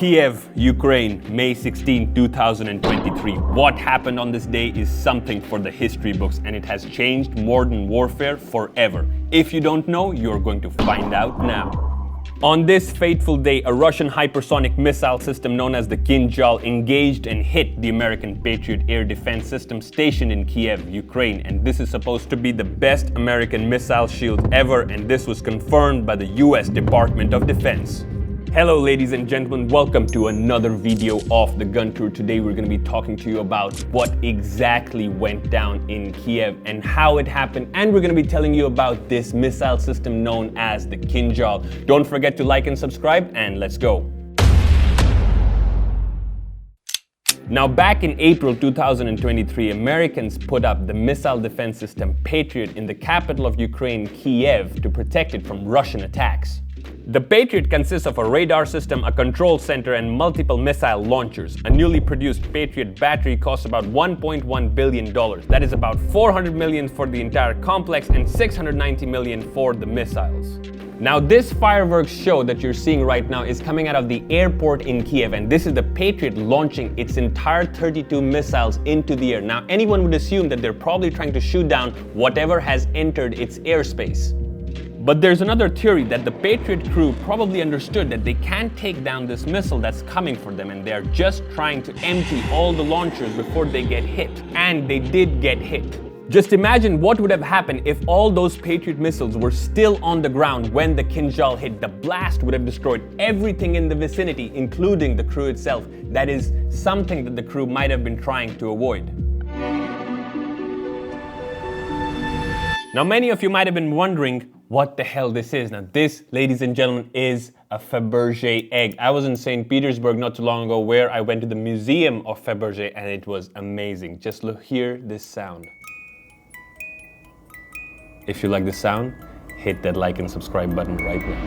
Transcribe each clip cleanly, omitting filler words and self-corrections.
Kiev, Ukraine, May 16, 2023. What happened on this day is something for the history books, and it has changed modern warfare forever. If you don't know, you're going to find out now. On this fateful day, a Russian hypersonic missile system known as the Kinzhal engaged and hit the American Patriot air defense system stationed in Kiev, Ukraine. And this is supposed to be the best American missile shield ever, and this was confirmed by the US Department of Defense. Hello ladies and gentlemen, welcome to another video of the Gun Tour. Today we're going to be talking to you about what exactly went down in Kiev and how it happened, and we're going to be telling you about this missile system known as the Kinzhal. Don't forget to like and subscribe, and let's go. Now, back in April 2023, Americans put up the missile defense system Patriot in the capital of Ukraine, Kiev, to protect it from Russian attacks. The Patriot consists of a radar system, a control center, and multiple missile launchers. A newly produced Patriot battery costs about $1.1 billion. That is about $400 million for the entire complex and $690 million for the missiles. Now, this fireworks show that you're seeing right now is coming out of the airport in Kiev, and this is the Patriot launching its entire 32 missiles into the air. Now, anyone would assume that they're probably trying to shoot down whatever has entered its airspace. But there's another theory that the Patriot crew probably understood that they can't take down this missile that's coming for them, and they're just trying to empty all the launchers before they get hit. And they did get hit. Just imagine what would have happened if all those Patriot missiles were still on the ground when the Kinzhal hit. The blast would have destroyed everything in the vicinity, including the crew itself. That is something that the crew might have been trying to avoid. Now, many of you might have been wondering what the hell this is. Now, this, ladies and gentlemen, is a Fabergé egg. I was in St. Petersburg not too long ago, where I went to the Museum of Fabergé, and it was amazing. Just hear this sound. If you like the sound, hit that like and subscribe button right now.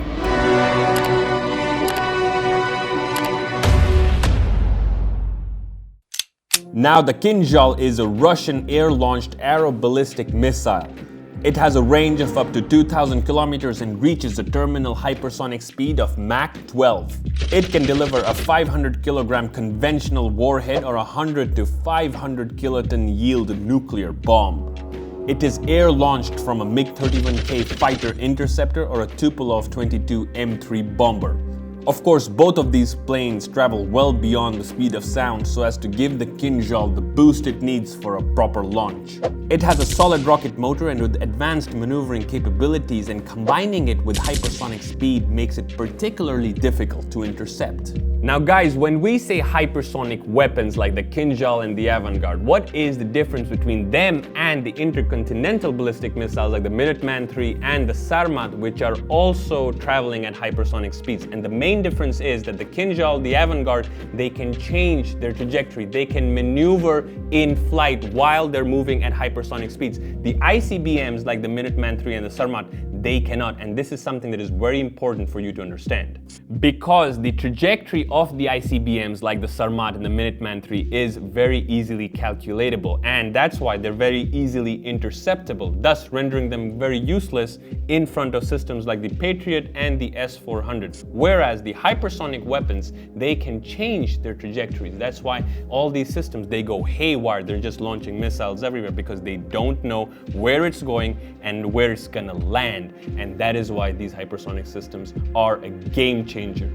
Now, the Kinzhal is a Russian air-launched aeroballistic missile. It has a range of up to 2,000 kilometers and reaches a terminal hypersonic speed of Mach 12. It can deliver a 500 kilogram conventional warhead or a 100 to 500 kiloton yield nuclear bomb. It is air-launched from a MiG-31K fighter interceptor or a Tupolev 22 M3 bomber. Of course, both of these planes travel well beyond the speed of sound so as to give the Kinzhal the boost it needs for a proper launch. It has a solid rocket motor, and with advanced maneuvering capabilities and combining it with hypersonic speed makes it particularly difficult to intercept. Now guys, when we say hypersonic weapons like the Kinzhal and the Avangard, what is the difference between them and the intercontinental ballistic missiles like the Minuteman III and the Sarmat, which are also traveling at hypersonic speeds? And the main difference is that the Kinzhal, the Avangard, they can change their trajectory. They can maneuver in flight while they're moving at hypersonic speeds. The ICBMs like the Minuteman III and the Sarmat, they cannot, and this is something that is very important for you to understand. Because the trajectory of the ICBMs like the Sarmat and the Minuteman III is very easily calculatable, and that's why they're very easily interceptable, thus rendering them very useless in front of systems like the Patriot and the S-400. Whereas the hypersonic weapons, they can change their trajectories. That's why all these systems, they go haywire. They're just launching missiles everywhere because they don't know where it's going and where it's gonna land. And that is why these hypersonic systems are a game changer.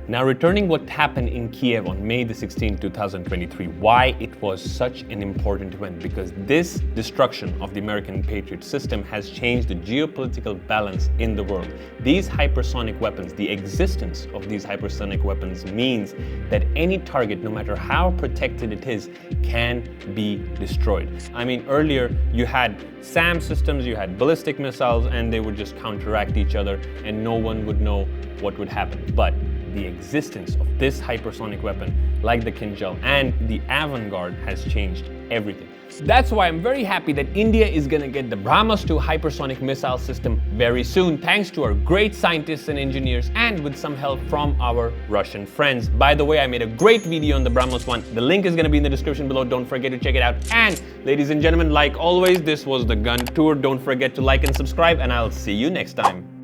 Now, returning what happened in Kiev on May the 16th, 2023, why it was such an important event, because this destruction of the American Patriot system has changed the geopolitical balance in the world. These hypersonic weapons, the existence of these hypersonic weapons means that any target, no matter how protected it is, can be destroyed. I mean, earlier you had SAM systems, you had ballistic missiles, and they would just counteract each other and no one would know what would happen. But the existence of this hypersonic weapon like the Kinzhal and the Avangard has changed everything. That's why I'm very happy that India is gonna get the BrahMos 2 hypersonic missile system very soon, thanks to our great scientists and engineers and with some help from our Russian friends. By the way, I made a great video on the BrahMos 1. The link is gonna be in the description below. Don't forget to check it out. And ladies and gentlemen, like always, this was the Gun Tour. Don't forget to like and subscribe, and I'll see you next time.